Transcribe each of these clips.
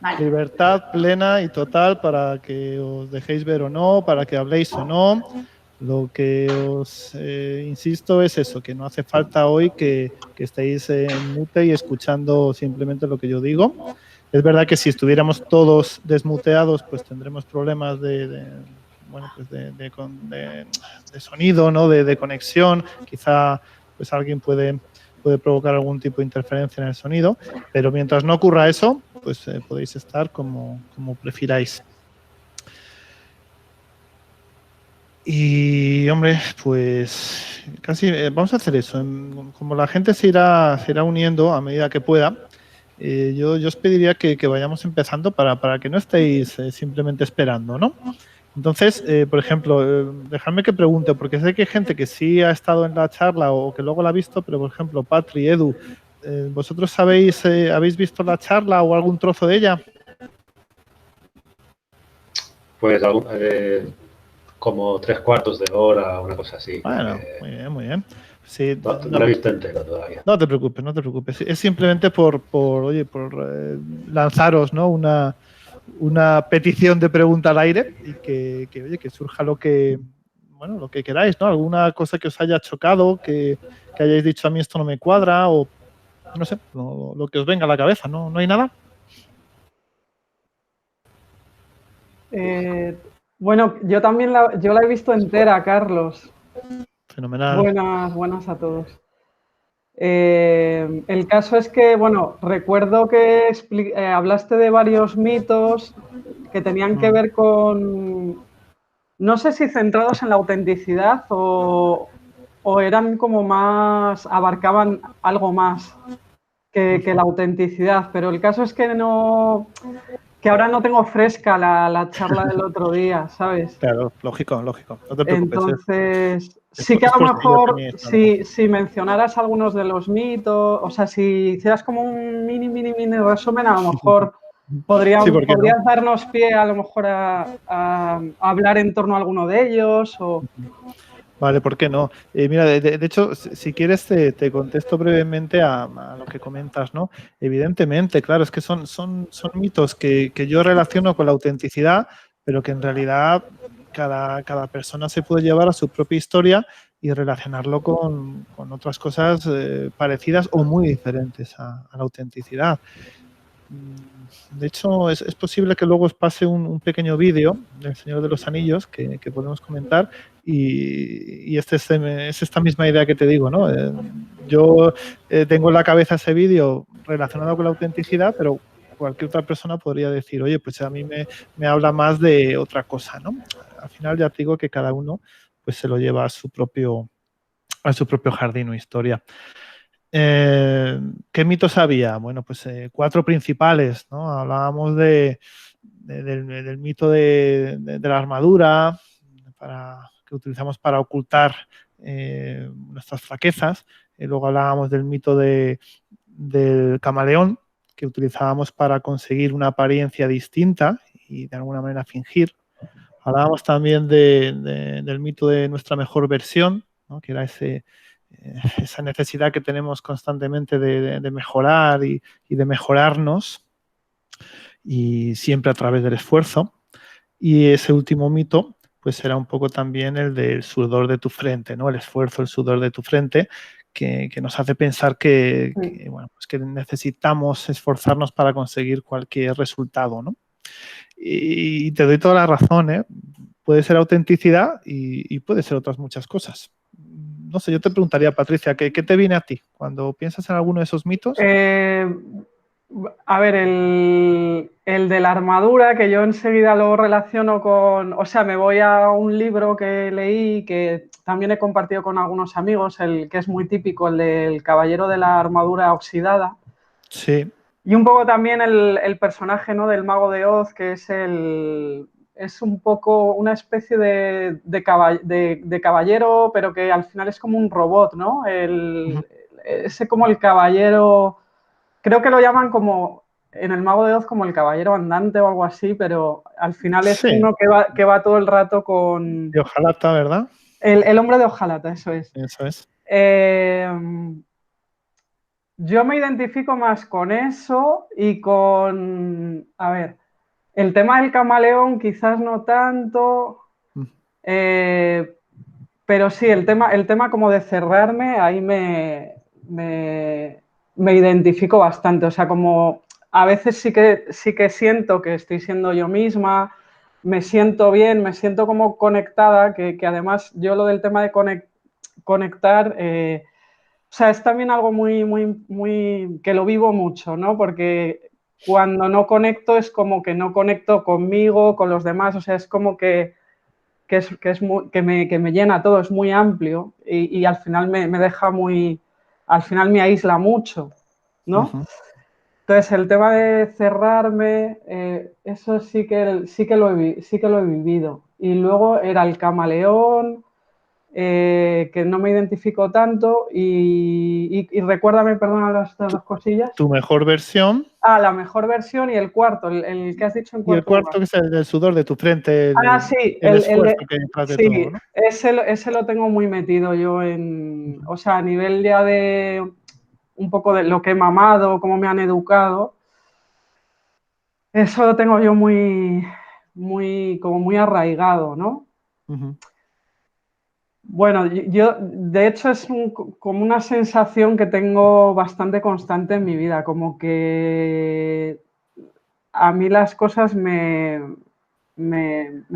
Vale. Libertad plena y total para que os dejéis ver o no, para que habléis o no. Lo que os insisto es eso, que no hace falta hoy que estéis en mute y escuchando simplemente lo que yo digo. Es verdad que si estuviéramos todos desmuteados, pues tendremos problemas bueno, pues de sonido, ¿no? De conexión. Quizá pues alguien puede provocar algún tipo de interferencia en el sonido, pero mientras no ocurra eso, pues podéis estar como prefiráis. Y, hombre, pues casi vamos a hacer eso. Como la gente se irá uniendo a medida que pueda, yo os pediría que vayamos empezando para que no estéis simplemente esperando, ¿no? Entonces, por ejemplo, dejadme que pregunte, porque sé que hay gente que sí ha estado en la charla o que luego la ha visto, pero, por ejemplo, Patri, Edu, ¿vosotros habéis visto la charla o algún trozo de ella? Pues como 3/4 de hora, una cosa así. Bueno, muy bien, muy bien. Sí, no lo he visto entero todavía. No te preocupes, no te preocupes. Es simplemente por lanzaros, ¿no? una petición de pregunta al aire y que surja lo que queráis, ¿no? Alguna cosa que os haya chocado, que hayáis dicho a mí esto no me cuadra o no sé, lo que os venga a la cabeza, ¿no? ¿No hay nada? Bueno, yo también la he visto entera, Carlos. Fenomenal. Buenas a todos. El caso es que, bueno, recuerdo que hablaste de varios mitos que tenían que ver con, no sé si centrados en la autenticidad o eran como más, abarcaban algo más que la autenticidad, pero el caso es que ahora no tengo fresca la charla del otro día, ¿sabes? Claro, lógico, no te preocupes. Entonces, sí que a lo mejor si mencionaras algunos de los mitos, o sea, si hicieras como un mini resumen, a lo mejor podrías darnos pie a lo mejor a hablar en torno a alguno de ellos o... Vale, ¿por qué no? Mira, de hecho, si quieres te contesto brevemente a lo que comentas, ¿no? Evidentemente, claro, es que son mitos que yo relaciono con la autenticidad, pero que en realidad cada persona se puede llevar a su propia historia y relacionarlo con otras cosas parecidas o muy diferentes a la autenticidad. De hecho, es posible que luego os pase un pequeño vídeo del Señor de los Anillos que podemos comentar y es esta misma idea que te digo, ¿no? Yo tengo en la cabeza ese vídeo relacionado con la autenticidad, pero cualquier otra persona podría decir, oye, pues a mí me habla más de otra cosa, ¿no? Al final ya te digo que cada uno pues se lo lleva a su propio jardín o historia. ¿Qué mitos había? Bueno, pues 4 principales, ¿no? Hablábamos del mito de la armadura que utilizamos para ocultar nuestras flaquezas. Luego hablábamos del mito del camaleón, que utilizábamos para conseguir una apariencia distinta y de alguna manera fingir. Hablábamos también del mito de nuestra mejor versión, ¿no? Que era esa necesidad que tenemos constantemente de mejorar y de mejorarnos, y siempre a través del esfuerzo. Y ese último mito pues era un poco también el del sudor de tu frente, ¿no? El esfuerzo, el sudor de tu frente, que nos hace pensar que necesitamos esforzarnos para conseguir cualquier resultado, ¿no? Y te doy toda la razón, ¿eh? Puede ser autenticidad y puede ser otras muchas cosas. No sé, yo te preguntaría, Patricia, ¿qué te viene a ti cuando piensas en alguno de esos mitos? A ver, el de la armadura, que yo enseguida lo relaciono con... O sea, me voy a un libro que leí, que también he compartido con algunos amigos, el que es muy típico, el del Caballero de la Armadura Oxidada. Sí. Y un poco también el personaje, ¿no?, del Mago de Oz, que es un poco una especie de caballero, pero que al final es como un robot, ¿no? Ese como el caballero... Creo que lo llaman como, en el Mago de Oz, como el caballero andante o algo así, pero al final es uno que va todo el rato con... De hojalata, ¿verdad? El hombre de hojalata, eso es. Eso es. Yo me identifico más con eso y con a ver, el tema del camaleón quizás no tanto, pero sí, el tema como de cerrarme, ahí me identifico bastante. O sea, como a veces sí que siento que estoy siendo yo misma, me siento bien, me siento como conectada, que además yo lo del tema de conectar, o sea, es también algo muy, que lo vivo mucho, ¿no? Porque cuando no conecto es como que no conecto conmigo, con los demás, o sea, es como que me llena todo, es muy amplio y al final me deja al final me aísla mucho, ¿no? Entonces, el tema de cerrarme, eso sí que lo he vivido. Y luego era el camaleón, que no me identifico tanto y recuérdame, perdona, las dos cosillas. Tu mejor versión. La mejor versión y el cuarto, el que has dicho en Y el cuarto lugar. cuarto, que es el del sudor de tu frente, Sí, el esfuerzo que hay detrás de todo, ¿no? ese lo tengo muy metido yo o sea, a nivel ya de un poco de lo que he mamado, cómo me han educado, eso lo tengo yo como muy arraigado, ¿no? Bueno, yo de hecho es como una sensación que tengo bastante constante en mi vida, como que a mí las cosas me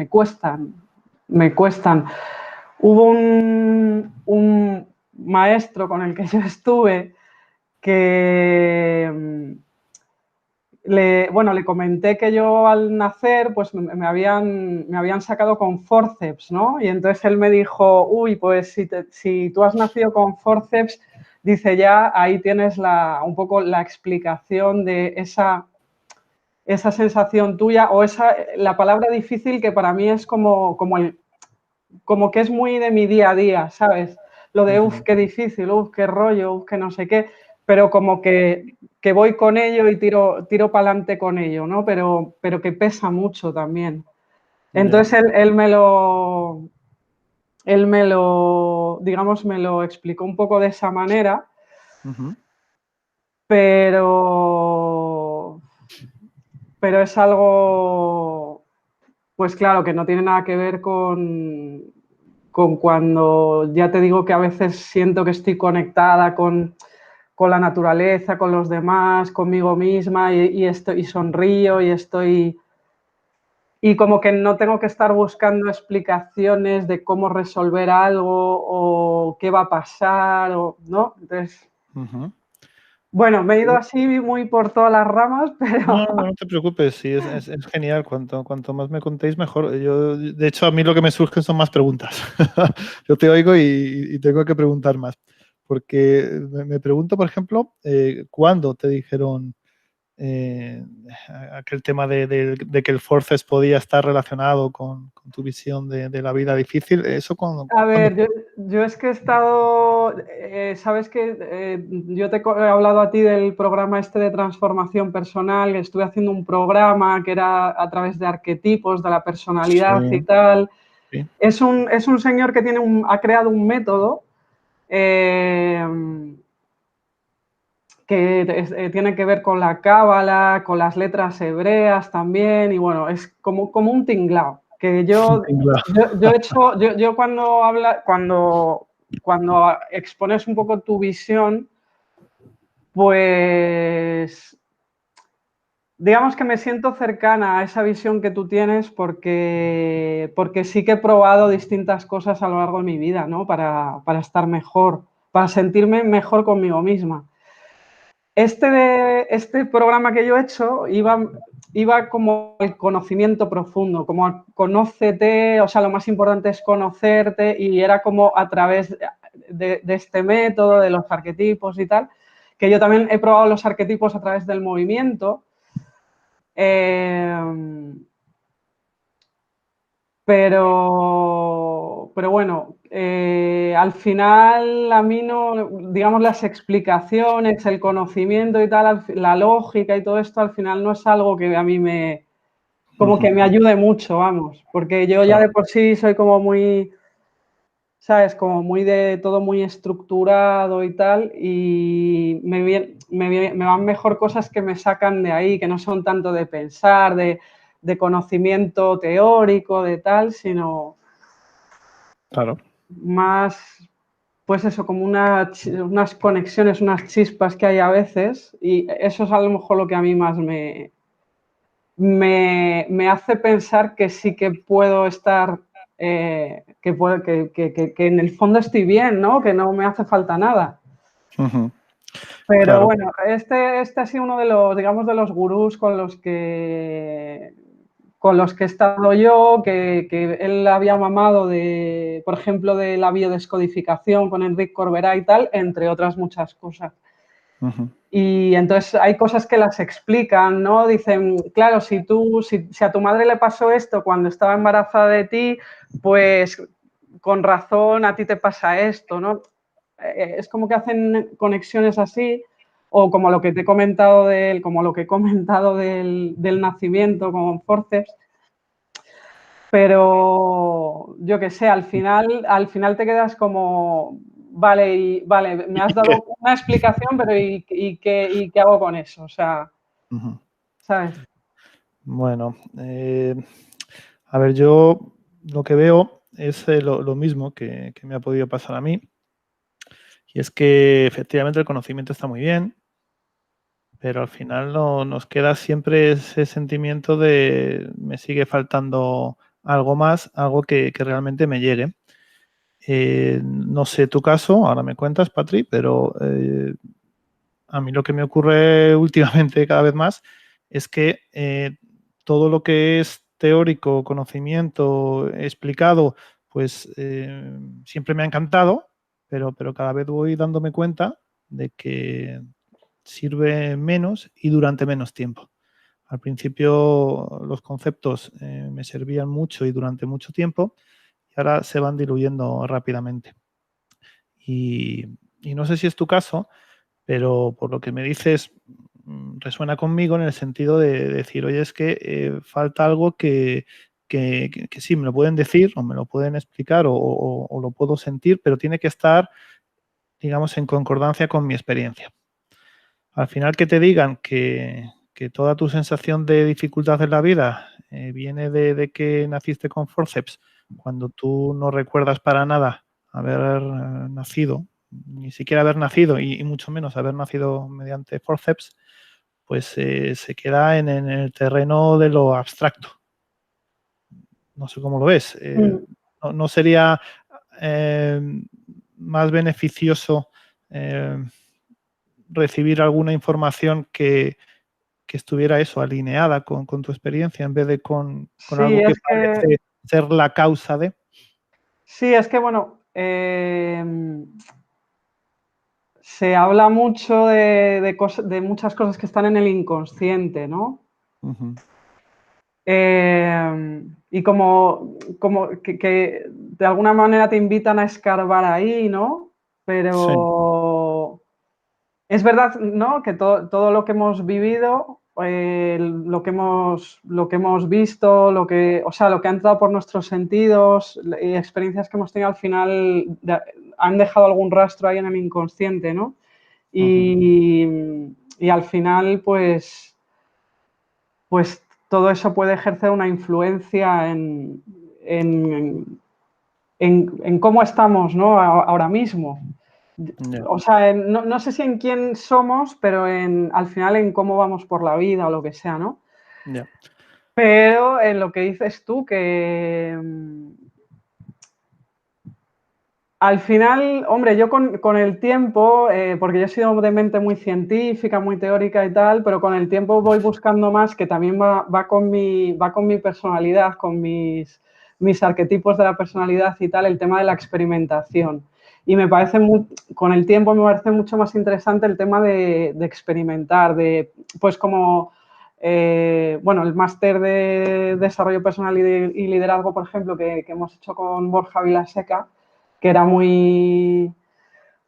cuestan, me cuestan. Hubo un maestro con el que yo estuve que le comenté que yo al nacer pues me habían sacado con fórceps, ¿no? Y entonces él me dijo, uy, pues si tú has nacido con fórceps, dice, ya ahí tienes un poco la explicación de esa sensación tuya o la palabra difícil que para mí es como que es muy de mi día a día, ¿sabes? Lo de, qué difícil, qué rollo, que no sé qué, pero como que voy con ello y tiro para adelante con ello, ¿no? Pero que pesa mucho también. Entonces él me lo, digamos, me lo explicó un poco de esa manera, pero es algo, pues claro, que no tiene nada que ver con cuando ya te digo que a veces siento que estoy conectada con la naturaleza, con los demás, conmigo misma y sonrío y como que no tengo que estar buscando explicaciones de cómo resolver algo o qué va a pasar, ¿no? Entonces, bueno, me he ido así muy por todas las ramas, pero... No te preocupes, sí, es genial. Cuanto más me contéis, mejor. De hecho, a mí lo que me surgen son más preguntas. Yo te oigo y tengo que preguntar más. Porque me pregunto, por ejemplo, ¿cuándo te dijeron aquel tema de que el forces podía estar relacionado con tu visión de la vida difícil? ¿Eso A ver, yo es que he estado, sabes que yo te he hablado a ti del programa este de transformación personal, estuve haciendo un programa que era a través de arquetipos de la personalidad y tal. Sí. Es un señor que ha creado un método que tiene que ver con la cábala, con las letras hebreas también, y bueno, es como un tinglao. Que yo he hecho, yo cuando expones un poco tu visión, pues digamos que me siento cercana a esa visión que tú tienes porque sí que he probado distintas cosas a lo largo de mi vida, ¿no? Para estar mejor, para sentirme mejor conmigo misma. Este programa que yo he hecho iba como el conocimiento profundo, como conócete, o sea, lo más importante es conocerte y era como a través de este método, de los arquetipos y tal, que yo también he probado los arquetipos a través del movimiento. Pero bueno, al final a mí no, digamos, las explicaciones, el conocimiento y tal, la lógica y todo esto al final no es algo que a mí como que me ayude mucho, vamos, porque yo ya de por sí soy como muy ¿sabes? Como muy de todo muy estructurado y tal, y me van mejor cosas que me sacan de ahí, que no son tanto de pensar, de conocimiento teórico, de tal, sino Claro. más, pues eso, como unas conexiones, unas chispas que hay a veces, y eso es a lo mejor lo que a mí más me hace pensar que sí que puedo estar, que en el fondo estoy bien, ¿no? Que no me hace falta nada. Ujú. Pero Claro. bueno, este ha sido uno de los, digamos, de los gurús con los que he estado yo, que él había mamado de, por ejemplo, de la biodescodificación con Enrique Corberá y tal, entre otras muchas cosas. Ujú. Y entonces hay cosas que las explican, ¿no? Dicen, claro, si a tu madre le pasó esto cuando estaba embarazada de ti, pues con razón a ti te pasa esto, ¿no? Es como que hacen conexiones así, o como lo que te he comentado como lo que he comentado del nacimiento con Forceps, pero yo qué sé, al final te quedas como, vale, me has dado una explicación, pero ¿y qué hago con eso? O sea, Ujú. ¿sabes? Bueno, a ver, yo lo que veo es lo mismo que me ha podido pasar a mí, y es que efectivamente el conocimiento está muy bien, pero al final nos queda siempre ese sentimiento de me sigue faltando algo más, algo que realmente me llegue. No sé tu caso, ahora me cuentas, Patri, pero a mí lo que me ocurre últimamente cada vez más es que todo lo que es teórico, conocimiento explicado, pues siempre me ha encantado, pero cada vez voy dándome cuenta de que sirve menos y durante menos tiempo. Al principio los conceptos me servían mucho y durante mucho tiempo y ahora se van diluyendo rápidamente. Y, y no sé si es tu caso, pero por lo que me dices, resuena conmigo en el sentido de decir, oye, es que falta algo que sí, me lo pueden decir o me lo pueden explicar o lo puedo sentir, pero tiene que estar, digamos, en concordancia con mi experiencia. Al final que te digan que toda tu sensación de dificultad en la vida viene de que naciste con forceps, cuando tú no recuerdas para nada haber nacido, ni siquiera haber nacido y mucho menos haber nacido mediante forceps, pues se queda en el terreno de lo abstracto. No sé cómo lo ves. ¿No sería eh, más beneficioso recibir alguna información que estuviera eso, alineada con tu experiencia en vez de con Sí, algo que es que, parece ser la causa de? sí, es que bueno, se habla mucho de muchas cosas que están en el inconsciente, ¿no? Ujú. Y como que de alguna manera te invitan a escarbar ahí, ¿no? Sí, Pero es verdad, ¿no? Que todo lo que hemos vivido, lo que hemos visto, o sea, lo que ha entrado por nuestros sentidos y experiencias que hemos tenido al final han dejado algún rastro ahí en el inconsciente, ¿no? ujú, Y al final, pues todo eso puede ejercer una influencia en, en cómo estamos, ¿no? Ahora mismo. ya, O sea, no sé si en quién somos, pero al final en cómo vamos por la vida o lo que sea, ¿no? ya, Pero en lo que dices tú, que al final, hombre, yo con el tiempo, porque yo he sido de mente muy científica, muy teórica y tal, pero con el tiempo voy buscando más que también va con mi personalidad, con mis arquetipos de la personalidad y tal, el tema de la experimentación. Y con el tiempo me parece mucho más interesante el tema de experimentar, pues como, bueno, el máster de desarrollo personal y liderazgo, por ejemplo, que hemos hecho con Borja Vilaseca, que era muy,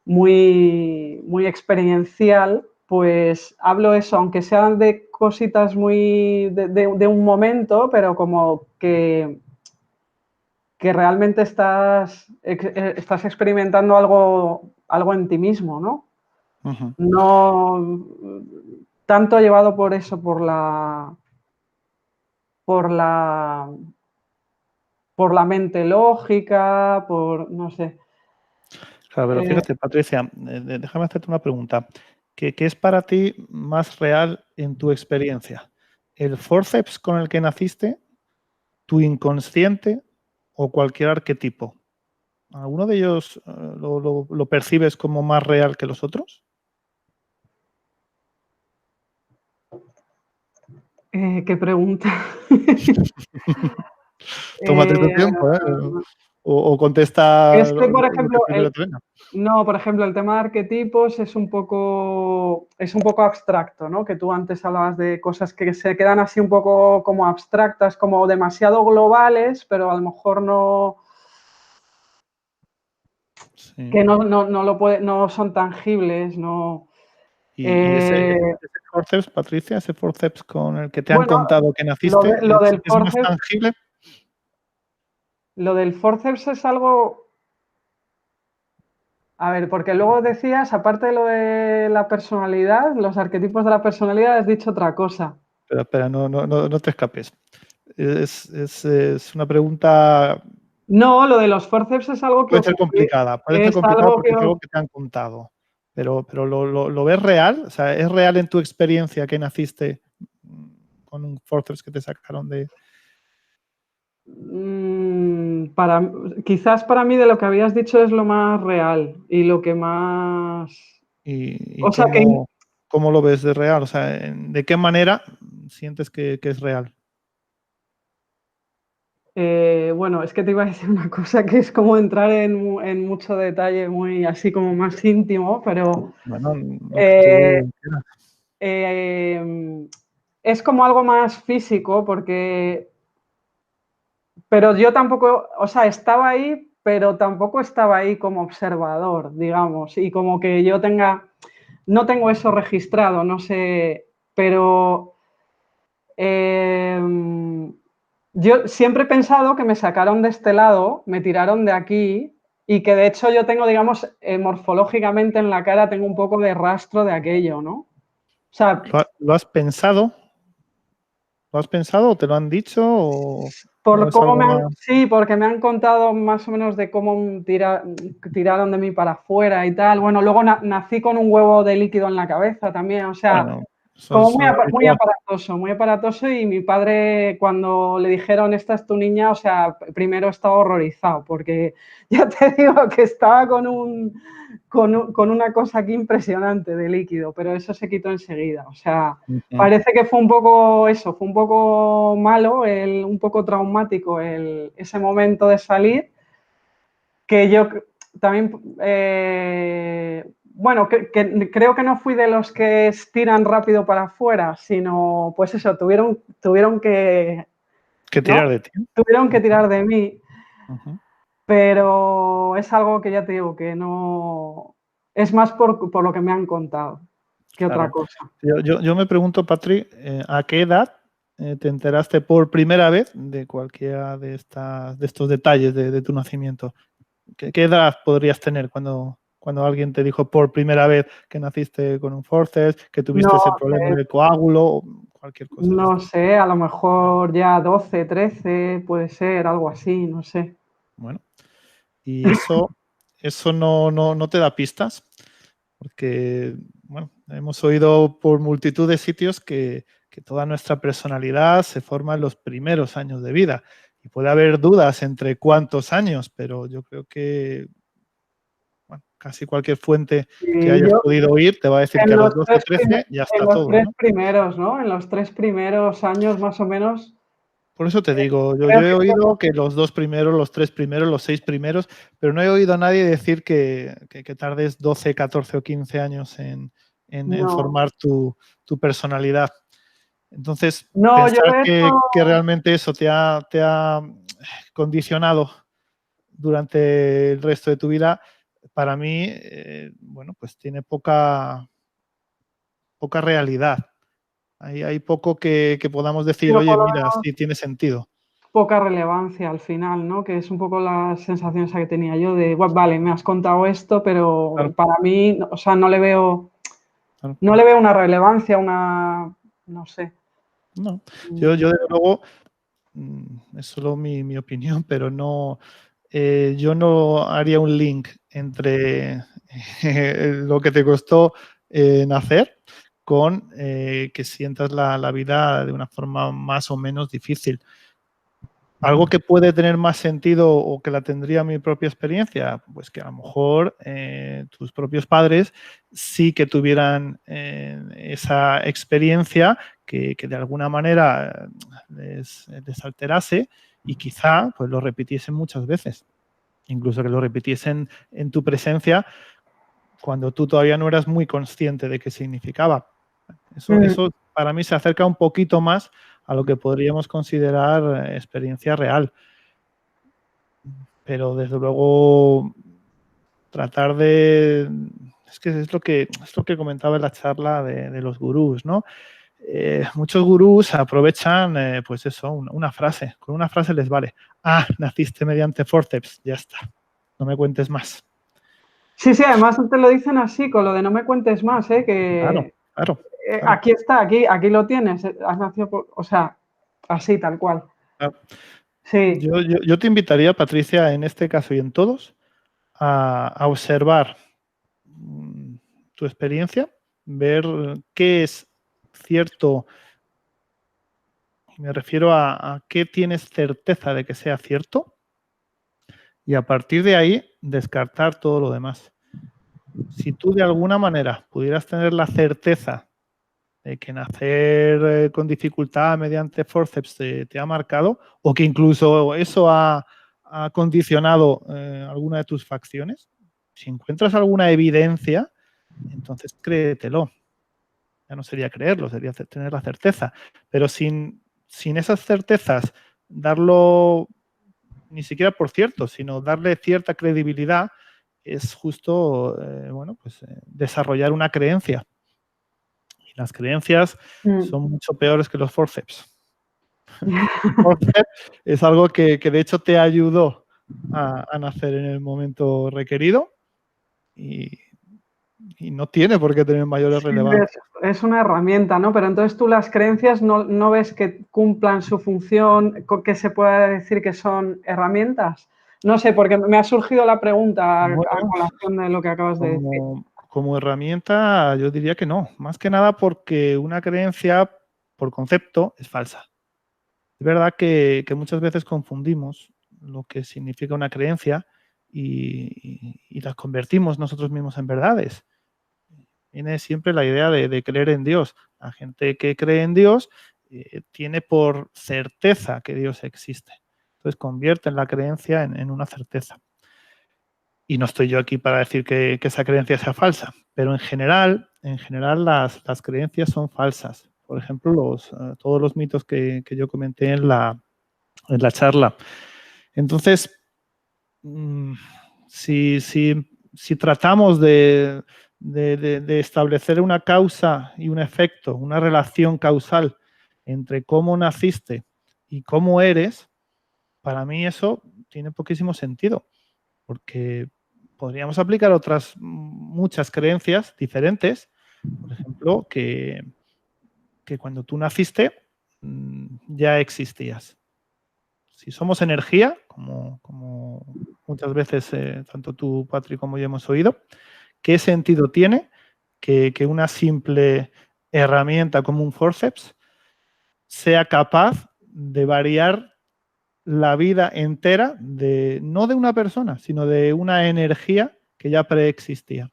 muy, muy experiencial, pues hablo eso, aunque sean de cositas muy de un momento, pero como que que realmente estás experimentando algo en ti mismo, ¿no? Ujú. No tanto llevado por eso, por la mente lógica, no sé. Claro, pero fíjate, Patricia, déjame hacerte una pregunta. ¿Qué es para ti más real en tu experiencia? ¿El forceps con el que naciste, tu inconsciente o cualquier arquetipo? ¿Alguno de ellos lo percibes como más real que los otros? ¿Qué pregunta? Tómate tu Eh, tiempo, ¿eh? O contesta es que, por lo que ejemplo, primero te venga. no, por ejemplo, el tema de arquetipos es un poco abstracto, ¿no? Que tú antes hablabas de cosas que se quedan así un poco como abstractas, como demasiado globales, pero a lo mejor no, Sí. que no son tangibles, no. Y ese Eh, forceps, Patricia, ese forceps con el que te han bueno, contado que naciste, ¿es más tangible? lo del forceps es algo. A ver, porque luego decías, aparte de lo de la personalidad, los arquetipos de la personalidad, has dicho otra cosa. Espera, no te escapes. Es una pregunta, No, lo de los forceps es algo que ocurrió, puede ser es complicada algo que. porque es algo que te han contado, pero ¿lo ves real? O sea, ¿es real en tu experiencia que naciste con un forceps que te sacaron de...? Quizás para mí de lo que habías dicho es lo más real y lo que más. ¿Y O sea que. cómo lo ves de real? O sea, ¿de qué manera sientes que es real? Bueno, es que te iba a decir una cosa que es como entrar en mucho detalle, muy así como más íntimo, pero Bueno, lo que eh, tú quieras. es como algo más físico porque. Pero yo tampoco, o sea, estaba ahí, pero tampoco estaba ahí como observador, digamos, y como que yo no tengo eso registrado, no sé, pero yo siempre he pensado que me sacaron de este lado, me tiraron de aquí y que de hecho yo tengo, digamos, morfológicamente en la cara tengo un poco de rastro de aquello, ¿no? O sea, ¿Lo has pensado? ¿Lo has pensado o te lo han dicho o es algo más? sí, porque me han contado más o menos de cómo tiraron de mí para afuera y tal. Bueno, luego nací con un huevo de líquido en la cabeza también, o sea, Bueno, eso como es habitual. muy aparatoso y mi padre cuando le dijeron esta es tu niña, o sea, primero estaba horrorizado porque ya te digo que estaba con una cosa aquí impresionante de líquido, pero eso se quitó enseguida, o sea, Ujú. parece que fue un poco eso, fue un poco malo, un poco traumático ese momento de salir, que yo también, bueno, creo que no fui de los que tiran rápido para afuera, sino, pues eso, tuvieron que, Que ¿no? tirar de ti. Tuvieron que Ujú, tirar de mí, ujú. pero es algo que ya te digo que no, es más por lo que me han contado que otra Claro. cosa. Yo me pregunto, Patri, ¿a qué edad te enteraste por primera vez de cualquiera de estos detalles de tu nacimiento? ¿Qué edad podrías tener cuando alguien te dijo por primera vez que naciste con un forceps, que tuviste No ese problema sé, del coágulo o cualquier cosa de no esto? sé, a lo mejor ya 12, 13, puede ser, algo así, no sé. Bueno, y eso no te da pistas, porque, bueno, hemos oído por multitud de sitios que toda nuestra personalidad se forma en los primeros años de vida. Y puede haber dudas entre cuántos años, pero yo creo que bueno, casi cualquier fuente que Y hayas yo podido oír te va a decir que en a los los 12 tres, 13 ya en está los todo, tres ¿no? primeros, ¿no? En los 3 primeros años más o menos. Por eso te digo, Creo yo he que oído que los 2 primeros, los 3 primeros, los 6 primeros, pero no he oído a nadie decir que tardes 12, 14 o 15 años en no. formar tu personalidad. Entonces, No, yo pensar de hecho, que realmente eso te ha condicionado durante el resto de tu vida, para mí, bueno, pues tiene poca realidad. Hay poco que podamos decir, pero oye, mira, sí tiene sentido. poca relevancia al final, ¿no? Que es un poco la sensación esa que tenía yo de, "Bueno, vale, me has contado esto, pero Claro. para mí, o sea, no le veo Claro. una relevancia, no sé". No, yo desde luego, es solo mi opinión, pero no, yo no haría un link entre lo que te costó nacer con que sientas la vida de una forma más o menos difícil. Algo que puede tener más sentido o que la tendría mi propia experiencia, pues que a lo mejor tus propios padres sí que tuvieran esa experiencia que de alguna manera les alterase y quizá pues lo repitiesen muchas veces, incluso que lo repitiesen en tu presencia cuando tú todavía no eras muy consciente de qué significaba. Eso para mí se acerca un poquito más a lo que podríamos considerar experiencia real. Pero desde luego tratar de... Es que es lo que comentaba en la charla de los gurús, ¿no? Muchos gurús aprovechan, pues eso, una frase. Con una frase les vale. Ah, naciste mediante fórceps, ya está. No me cuentes más. Sí, sí, además te lo dicen así, con lo de no me cuentes más, Claro, que claro. aquí está, aquí lo tienes, has nacido o sea, así, tal cual. Claro. Sí. Yo te invitaría, Patricia, en este caso y en todos, a observar tu experiencia, ver qué es cierto, me refiero a qué tienes certeza de que sea cierto y a partir de ahí descartar todo lo demás. Si tú de alguna manera pudieras tener la certeza de que nacer con dificultad mediante forceps te ha marcado o que incluso eso ha condicionado alguna de tus facciones, si encuentras alguna evidencia, entonces créetelo. Ya no sería creerlo, sería tener la certeza. Pero sin esas certezas, darlo ni siquiera por cierto, sino darle cierta credibilidad, es justo desarrollar una creencia. Y las creencias son mucho peores que los forceps. Un forceps es algo que de hecho te ayudó a nacer en el momento requerido y no tiene por qué tener mayores Sí, relevancias. es una herramienta, ¿no? Pero entonces tú las creencias no ves que cumplan su función, que se pueda decir que son herramientas. No sé, porque me ha surgido la pregunta a Bueno, colación de lo que acabas de decir. como herramienta, yo diría que no. Más que nada porque una creencia, por concepto, es falsa. Es verdad que muchas veces confundimos lo que significa una creencia y las convertimos nosotros mismos en verdades. Tiene siempre la idea de creer en Dios. La gente que cree en Dios tiene por certeza que Dios existe. Entonces convierten la creencia en una certeza. Y no estoy yo aquí para decir que esa creencia sea falsa, pero en general las creencias son falsas. Por ejemplo, todos los mitos que yo comenté en la charla. Entonces, si tratamos de establecer una causa y un efecto, una relación causal entre cómo naciste y cómo eres, para mí eso tiene poquísimo sentido, porque podríamos aplicar otras muchas creencias diferentes, por ejemplo, que cuando tú naciste ya existías. Si somos energía, como muchas veces tanto tú, Patrick, como yo hemos oído, ¿qué sentido tiene que una simple herramienta como un forceps sea capaz de variar la vida entera no de una persona, sino de una energía que ya preexistía?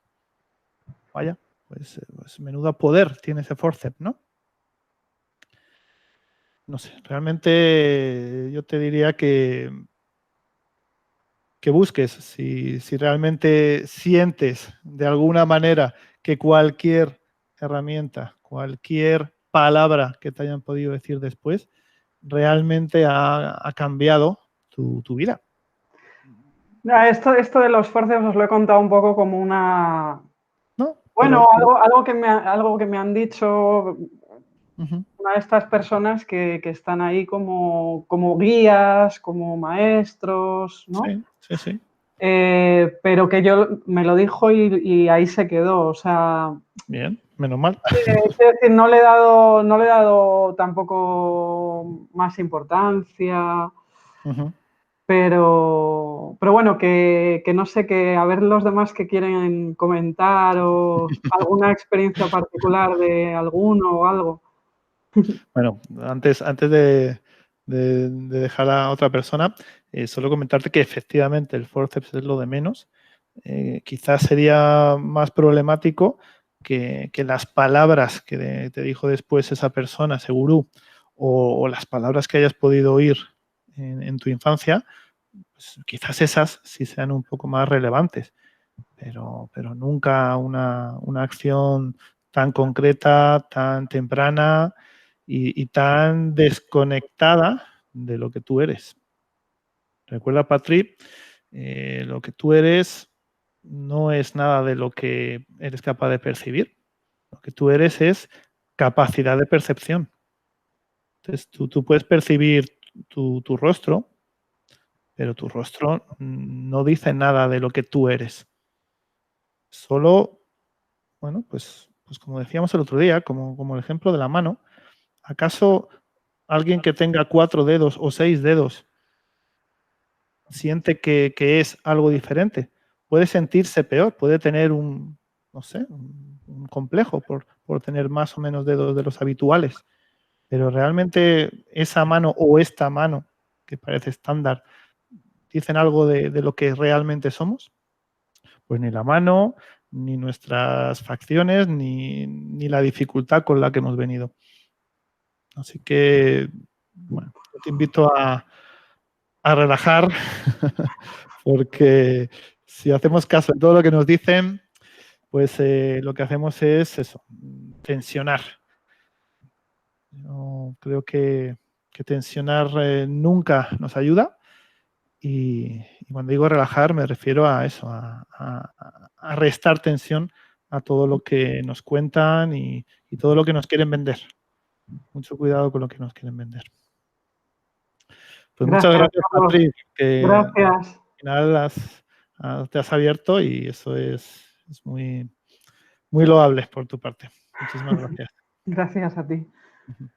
Vaya, pues menudo poder tiene ese forceps, ¿no? No sé, realmente yo te diría que busques, si realmente sientes de alguna manera que cualquier herramienta, cualquier palabra que te hayan podido decir después, realmente ha cambiado tu vida. Esto de los forceps os lo he contado un poco como una... ¿No? Bueno, Pero algo que me han dicho Ujú. Una de estas personas que están ahí como guías, como maestros, ¿no? Sí, sí, sí. Pero que yo me lo dijo y ahí se quedó. O sea, Bien, menos mal. quiero decir, no le he dado tampoco más importancia. Ujú. Pero bueno, que no sé, que a ver los demás que quieren comentar o alguna experiencia particular de alguno o algo. Bueno, antes de dejar a otra persona, solo comentarte que efectivamente el forceps es lo de menos. Quizás sería más problemático que las palabras que te dijo después esa persona, ese gurú, o las palabras que hayas podido oír en tu infancia, pues quizás esas sí sean un poco más relevantes, pero nunca una acción tan concreta, tan temprana y tan desconectada de lo que tú eres. Recuerda, Patrick, lo que tú eres no es nada de lo que eres capaz de percibir. Lo que tú eres es capacidad de percepción. Entonces, tú puedes percibir tu rostro, pero tu rostro no dice nada de lo que tú eres. Solo, bueno, pues como decíamos el otro día, como el ejemplo de la mano, ¿acaso alguien que tenga 4 dedos o 6 dedos siente que es algo diferente? Puede sentirse peor, puede tener no sé, un complejo por tener más o menos dedos de los habituales, pero realmente esa mano o esta mano, que parece estándar, ¿dicen algo de lo que realmente somos? Pues ni la mano, ni nuestras facciones, ni la dificultad con la que hemos venido. Así que, bueno, yo te invito a relajar, porque si hacemos caso de todo lo que nos dicen, pues lo que hacemos es eso, tensionar. Yo creo que tensionar nunca nos ayuda. Y cuando digo relajar, me refiero a eso, a restar tensión a todo lo que nos cuentan y todo lo que nos quieren vender. Mucho cuidado con lo que nos quieren vender. Pues muchas Gracias, gracias, Carlos. Patrick, que al Gracias. final te has abierto y eso es muy, muy loable por tu parte. Muchísimas gracias. Gracias a ti. Ujú.